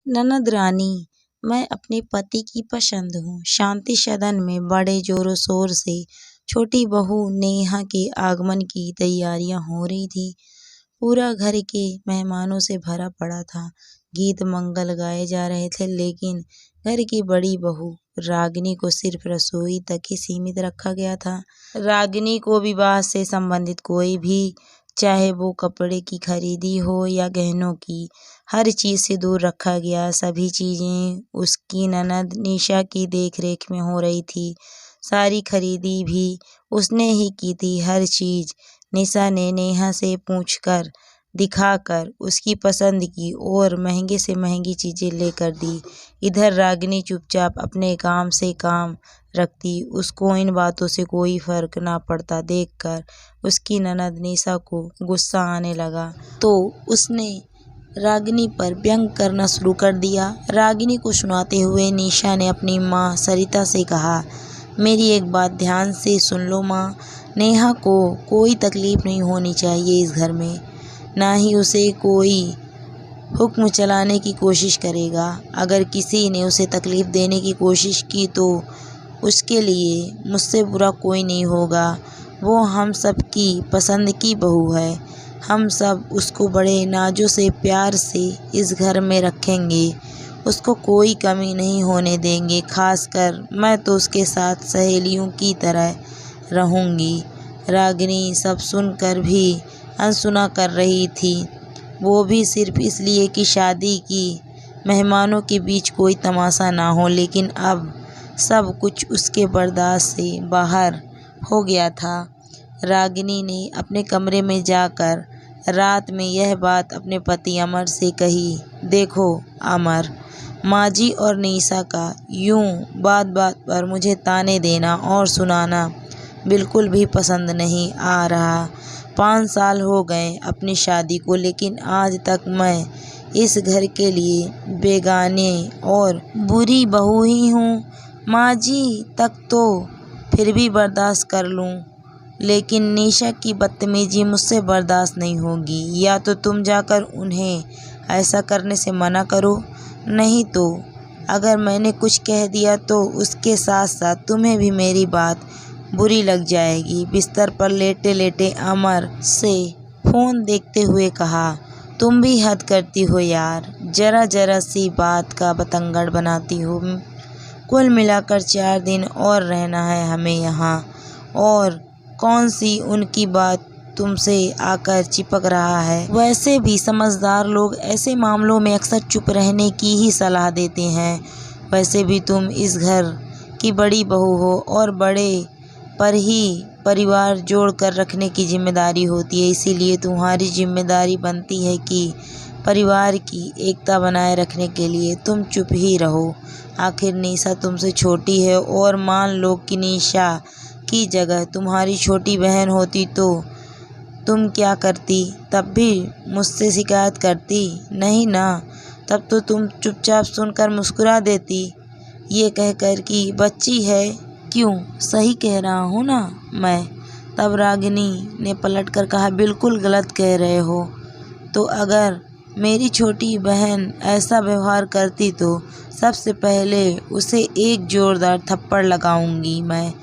ननद रानी, मैं अपने पति की पसंद हूँ। शांति सदन में बड़े जोरों शोर से छोटी बहू नेहा के आगमन की तैयारियां हो रही थी। पूरा घर के मेहमानों से भरा पड़ा था। गीत मंगल गाए जा रहे थे, लेकिन घर की बड़ी बहू रागिनी को सिर्फ रसोई तक ही सीमित रखा गया था। रागिनी को विवाह से संबंधित कोई भी, चाहे वो कपड़े की खरीदी हो या गहनों की, हर चीज से दूर रखा गया। सभी चीजें उसकी ननद निशा की देखरेख में हो रही थी। सारी खरीदी भी उसने ही की थी। हर चीज निशा ने नेहा से पूछकर, दिखाकर उसकी पसंद की और महंगे से महंगी चीजें लेकर दी। इधर रागिनी चुपचाप अपने काम से काम रखती। उसको इन बातों से कोई फर्क ना पड़ता देखकर उसकी ननद निशा को गुस्सा आने लगा, तो उसने रागिनी पर व्यंग करना शुरू कर दिया। रागिनी को सुनाते हुए निशा ने अपनी माँ सरिता से कहा, मेरी एक बात ध्यान से सुन लो माँ, नेहा को कोई तकलीफ नहीं होनी चाहिए इस घर में, ना ही उसे कोई हुक्म चलाने की कोशिश करेगा। अगर किसी ने उसे तकलीफ देने की कोशिश की तो उसके लिए मुझसे बुरा कोई नहीं होगा। वो हम सब की पसंद की बहू है। हम सब उसको बड़े नाजों से प्यार से इस घर में रखेंगे। उसको कोई कमी नहीं होने देंगे। खासकर मैं तो उसके साथ सहेलियों की तरह रहूंगी। रागिनी सब सुनकर भी अनसुना कर रही थी। वो भी सिर्फ इसलिए कि शादी की मेहमानों के बीच कोई तमाशा ना हो। लेकिन अब सब कुछ उसके बर्दाश्त से बाहर हो गया था। रागिनी ने अपने कमरे में जाकर रात में यह बात अपने पति अमर से कही। देखो अमर, माँ जी और निशा का यूं बात बात पर मुझे ताने देना और सुनाना बिल्कुल भी पसंद नहीं आ रहा। 5 साल हो गए अपनी शादी को, लेकिन आज तक मैं इस घर के लिए बेगाने और बुरी बहू ही हूँ। माँ जी तक तो फिर भी बर्दाश्त कर लूँ, लेकिन निशा की बदतमीजी मुझसे बर्दाश्त नहीं होगी। या तो तुम जाकर उन्हें ऐसा करने से मना करो, नहीं तो अगर मैंने कुछ कह दिया तो उसके साथ साथ तुम्हें भी मेरी बात बुरी लग जाएगी। बिस्तर पर लेटे लेटे अमर से फोन देखते हुए कहा, तुम भी हद करती हो यार, जरा जरा सी बात का बतंगड़ बनाती हो। कुल मिलाकर 4 दिन और रहना है हमें यहाँ, और कौन सी उनकी बात तुमसे आकर चिपक रहा है। वैसे भी समझदार लोग ऐसे मामलों में अक्सर चुप रहने की ही सलाह देते हैं। वैसे भी तुम इस घर की बड़ी बहू हो और बड़े पर ही परिवार जोड़ कर रखने की जिम्मेदारी होती है। इसीलिए तुम्हारी जिम्मेदारी बनती है कि परिवार की एकता बनाए रखने के लिए तुम चुप ही रहो। आखिर निशा तुमसे छोटी है, और मान लो कि निशा की जगह तुम्हारी छोटी बहन होती तो तुम क्या करती? तब भी मुझसे शिकायत करती? नहीं ना, तब तो तुम चुपचाप सुनकर मुस्कुरा देती, ये कहकर कि बच्ची है। क्यों, सही कह रहा हूँ ना मैं? तब रागिनी ने पलटकर कहा, बिल्कुल गलत कह रहे हो। तो अगर मेरी छोटी बहन ऐसा व्यवहार करती तो सबसे पहले उसे एक जोरदार थप्पड़ लगाऊंगी मैं,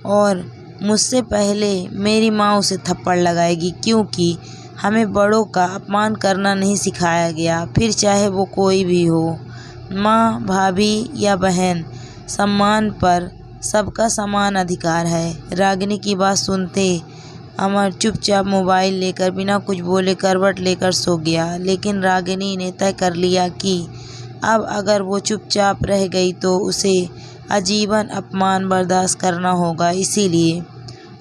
और मुझसे पहले मेरी माँ उसे थप्पड़ लगाएगी, क्योंकि हमें बड़ों का अपमान करना नहीं सिखाया गया, फिर चाहे वो कोई भी हो, माँ, भाभी या बहन। सम्मान पर सबका समान अधिकार है। रागिनी की बात सुनते अमर चुपचाप मोबाइल लेकर बिना कुछ बोले करवट लेकर सो गया। लेकिन रागिनी ने तय कर लिया कि अब अगर वो चुपचाप रह गई तो उसे आजीवन अपमान बर्दाश्त करना होगा। इसीलिए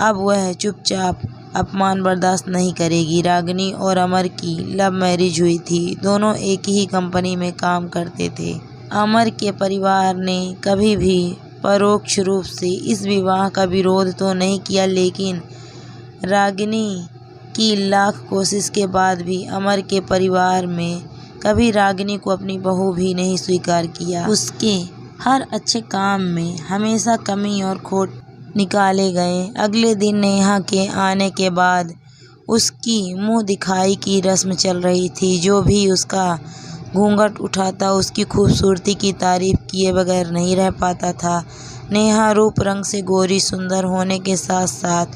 अब वह चुपचाप अपमान बर्दाश्त नहीं करेगी। रागिनी और अमर की लव मैरिज हुई थी। दोनों एक ही कंपनी में काम करते थे। अमर के परिवार ने कभी भी परोक्ष रूप से इस विवाह का विरोध तो नहीं किया, लेकिन रागिनी की लाख कोशिश के बाद भी अमर के परिवार में कभी रागिनी को अपनी बहू भी नहीं स्वीकार किया। उसके हर अच्छे काम में हमेशा कमी और खोट निकाले गए। अगले दिन नेहा के आने के बाद उसकी मुंह दिखाई की रस्म चल रही थी। जो भी उसका घूंघट उठाता उसकी खूबसूरती की तारीफ किए बगैर नहीं रह पाता था। नेहा रूप रंग से गोरी सुंदर होने के साथ साथ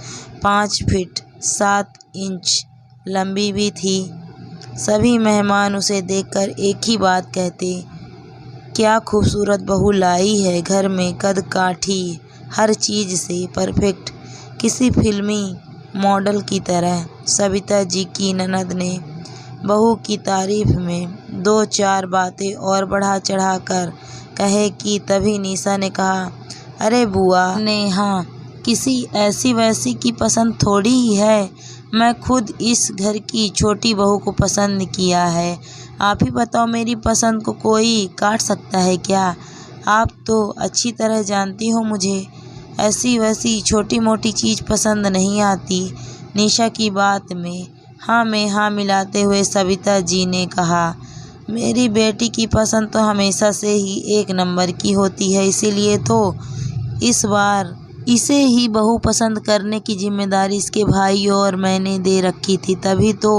5 फीट 7 इंच लंबी भी थी। सभी मेहमान उसे देखकर एक ही बात कहते, क्या खूबसूरत बहू लाई है घर में, कद काठी हर चीज़ से परफेक्ट, किसी फिल्मी मॉडल की तरह। सविता जी की ननद ने बहू की तारीफ में 2-4 बातें और बढ़ा चढ़ा कर कहे कि तभी निशा ने कहा, अरे बुआ, नेहा किसी ऐसी वैसी की पसंद थोड़ी ही है, मैं खुद इस घर की छोटी बहू को पसंद किया है। आप ही बताओ, मेरी पसंद को कोई काट सकता है क्या? आप तो अच्छी तरह जानती हो मुझे ऐसी वैसी छोटी मोटी चीज़ पसंद नहीं आती। निशा की बात में हाँ मिलाते हुए सविता जी ने कहा, मेरी बेटी की पसंद तो हमेशा से ही 1 नंबर की होती है, इसीलिए तो इस बार इसे ही बहू पसंद करने की जिम्मेदारी इसके भाई और मैंने दे रखी थी। तभी तो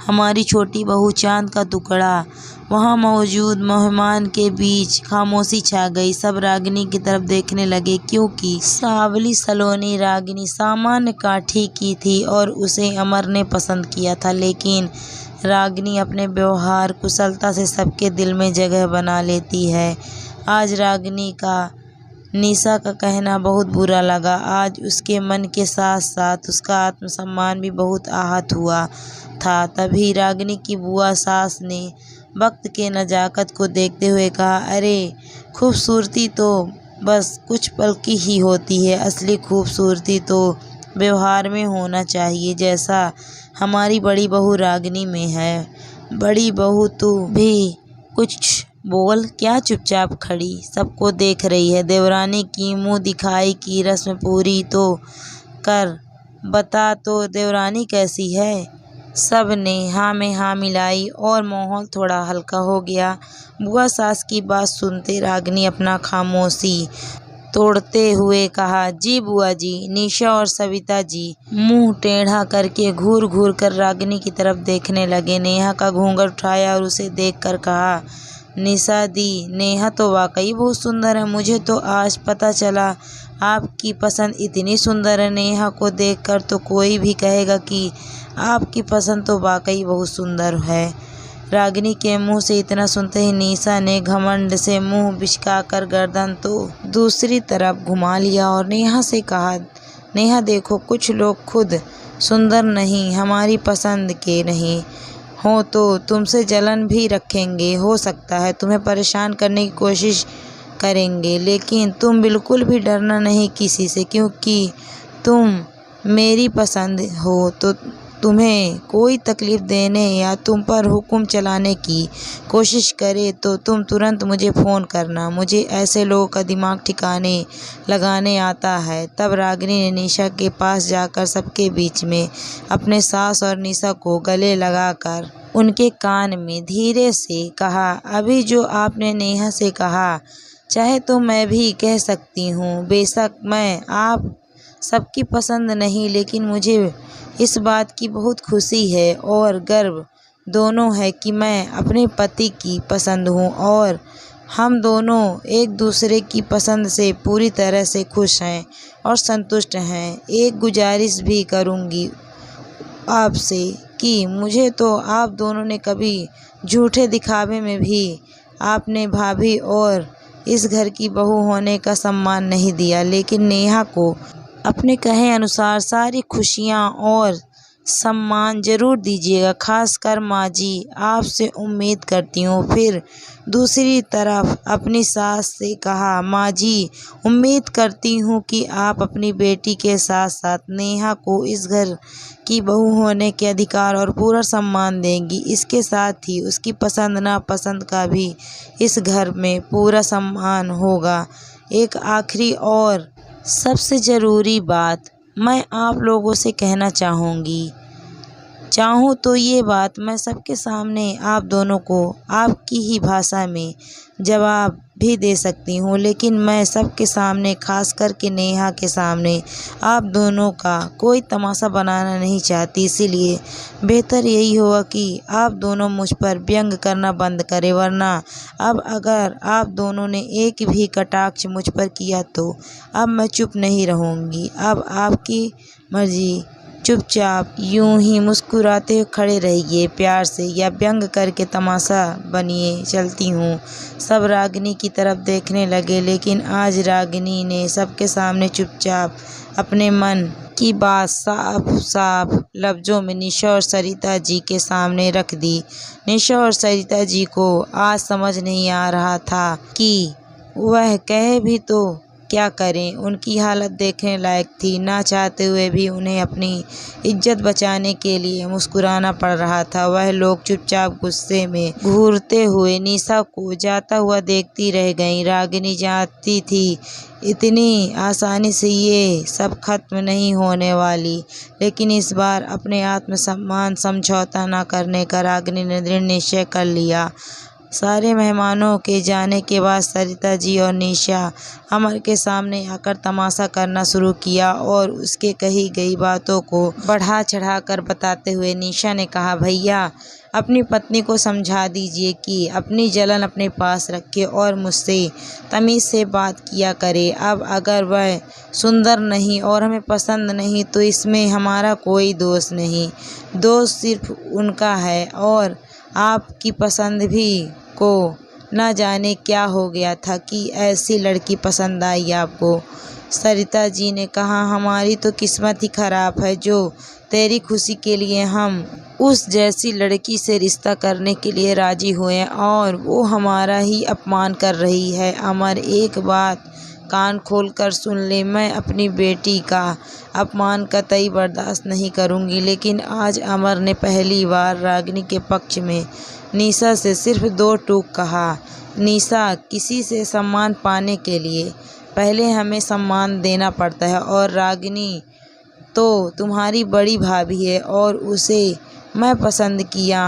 हमारी छोटी बहू चांद का टुकड़ा। वहाँ मौजूद मेहमान के बीच खामोशी छा गई। सब रागिनी की तरफ देखने लगे क्योंकि सावली सलोनी रागिनी सामान्य काठी की थी और उसे अमर ने पसंद किया था। लेकिन रागिनी अपने व्यवहार कुशलता से सबके दिल में जगह बना लेती है। आज रागिनी का निशा का कहना बहुत बुरा लगा। आज उसके मन के साथ साथ उसका आत्मसम्मान भी बहुत आहत हुआ था। तभी रागिनी की बुआ सास ने वक्त के नज़ाकत को देखते हुए कहा, अरे खूबसूरती तो बस कुछ पल की ही होती है, असली खूबसूरती तो व्यवहार में होना चाहिए, जैसा हमारी बड़ी बहू रागिनी में है। बड़ी बहू तू भी कुछ बोल, क्या चुपचाप खड़ी सबको देख रही है? देवरानी की मुंह दिखाई की रस्म पूरी तो कर बता तो देवरानी कैसी है? सब ने हाँ में हाँ मिलाई और माहौल थोड़ा हल्का हो गया। बुआ सास की बात सुनते रागिनी अपना खामोशी तोड़ते हुए कहा, जी बुआ जी। निशा और सविता जी मुंह टेढ़ा करके घूर घूर कर रागिनी की तरफ देखने लगे। नेहा का घूंघट उठाया और उसे देखकर कहा, निशा दी, नेहा तो वाकई बहुत सुंदर है। मुझे तो आज पता चला आपकी पसंद इतनी सुंदर है। नेहा को देखकर तो कोई भी कहेगा कि आपकी पसंद तो वाकई बहुत सुंदर है। रागिनी के मुंह से इतना सुनते ही निशा ने घमंड से मुंह बिचकाकर गर्दन तो दूसरी तरफ घुमा लिया और नेहा से कहा, नेहा देखो, कुछ लोग खुद सुंदर नहीं, हमारी पसंद के नहीं हो तो तुमसे जलन भी रखेंगे, हो सकता है तुम्हें परेशान करने की कोशिश करेंगे, लेकिन तुम बिल्कुल भी डरना नहीं किसी से, क्योंकि तुम मेरी पसंद हो। तो तुम्हें कोई तकलीफ़ देने या तुम पर हुक्म चलाने की कोशिश करे तो तुम तुरंत मुझे फ़ोन करना, मुझे ऐसे लोगों का दिमाग ठिकाने लगाने आता है। तब रागिनी ने निशा के पास जाकर सबके बीच में अपने सास और निशा को गले लगाकर उनके कान में धीरे से कहा, अभी जो आपने नेहा से कहा, चाहे तो मैं भी कह सकती हूँ। बेशक मैं आप सबकी पसंद नहीं, लेकिन मुझे इस बात की बहुत खुशी है और गर्व दोनों है कि मैं अपने पति की पसंद हूँ और हम दोनों एक दूसरे की पसंद से पूरी तरह से खुश हैं और संतुष्ट हैं। एक गुजारिश भी करूँगी आपसे कि मुझे तो आप दोनों ने कभी झूठे दिखावे में भी आपने भाभी और इस घर की बहू होने का सम्मान नहीं दिया, लेकिन नेहा को अपने कहे अनुसार सारी खुशियाँ और सम्मान ज़रूर दीजिएगा। खासकर माँ जी, आपसे उम्मीद करती हूँ। फिर दूसरी तरफ अपनी सास से कहा, माँ जी, उम्मीद करती हूँ कि आप अपनी बेटी के साथ साथ नेहा को इस घर की बहू होने के अधिकार और पूरा सम्मान देंगी। इसके साथ ही उसकी पसंद नापसंद का भी इस घर में पूरा सम्मान होगा। एक आखिरी और सबसे ज़रूरी बात मैं आप लोगों से कहना चाहूँगी, चाहूँ तो ये बात मैं सबके सामने आप दोनों को आपकी ही भाषा में जवाब भी दे सकती हूँ, लेकिन मैं सबके सामने, खास करके नेहा के सामने, आप दोनों का कोई तमाशा बनाना नहीं चाहती। इसीलिए बेहतर यही होगा कि आप दोनों मुझ पर व्यंग करना बंद करें, वरना अब अगर आप दोनों ने एक भी कटाक्ष मुझ पर किया तो अब मैं चुप नहीं रहूँगी। अब आपकी मर्जी, चुपचाप यूं ही मुस्कुराते हुए खड़े रहिए, प्यार से या व्यंग करके तमाशा बनिए। चलती हूँ। सब रागिनी की तरफ देखने लगे, लेकिन आज रागिनी ने सबके सामने चुपचाप अपने मन की बात साफ साफ लफ्जों में निशा और सरिता जी के सामने रख दी। निशा और सरिता जी को आज समझ नहीं आ रहा था कि वह कहे भी तो क्या करें। उनकी हालत देखने लायक थी। ना चाहते हुए भी उन्हें अपनी इज्जत बचाने के लिए मुस्कुराना पड़ रहा था। वह लोग चुपचाप गुस्से में घूरते हुए निशा को जाता हुआ देखती रह गईं। रागिनी जानती थी इतनी आसानी से ये सब खत्म नहीं होने वाली, लेकिन इस बार अपने आत्मसम्मान समझौता न करने का रागिनी ने दृढ़ निश्चय कर लिया। सारे मेहमानों के जाने के बाद सरिता जी और निशा अमर के सामने आकर तमाशा करना शुरू किया और उसके कही गई बातों को बढ़ा चढ़ाकर बताते हुए निशा ने कहा, भैया अपनी पत्नी को समझा दीजिए कि अपनी जलन अपने पास रखे और मुझसे तमीज़ से बात किया करे। अब अगर वह सुंदर नहीं और हमें पसंद नहीं तो इसमें हमारा कोई दोष नहीं, दोष सिर्फ उनका है। और आपकी पसंद भी को न जाने क्या हो गया था कि ऐसी लड़की पसंद आई आपको। सरिता जी ने कहा, हमारी तो किस्मत ही खराब है जो तेरी खुशी के लिए हम उस जैसी लड़की से रिश्ता करने के लिए राजी हुए और वो हमारा ही अपमान कर रही है। अमर, एक बात कान खोलकर सुन ले, मैं अपनी बेटी का अपमान कतई बर्दाश्त नहीं करूंगी। लेकिन आज अमर ने पहली बार रागिनी के पक्ष में निशा से सिर्फ 2 टूक कहा। निशा, किसी से सम्मान पाने के लिए पहले हमें सम्मान देना पड़ता है और रागिनी तो तुम्हारी बड़ी भाभी है और उसे मैं पसंद किया,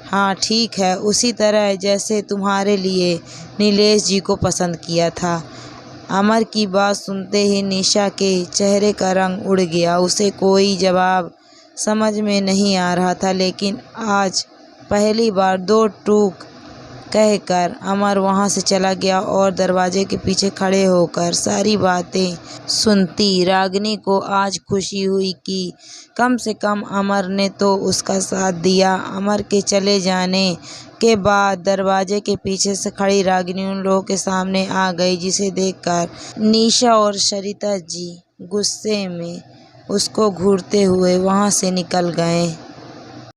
हाँ ठीक है, उसी तरह जैसे तुम्हारे लिए नीलेश जी को पसंद किया था। अमर की बात सुनते ही निशा के चेहरे का रंग उड़ गया। उसे कोई जवाब समझ में नहीं आ रहा था, लेकिन आज पहली बार 2 टूक कहकर अमर वहां से चला गया और दरवाजे के पीछे खड़े होकर सारी बातें सुनती। रागिनी को आज खुशी हुई कि कम से कम अमर ने तो उसका साथ दिया। अमर के चले जाने के बाद दरवाजे के पीछे से खड़ी रागिनी उन लोगों के सामने आ गई, जिसे देखकर निशा और सरिता जी गुस्से में उसको घूरते हुए वहां से निकल गए।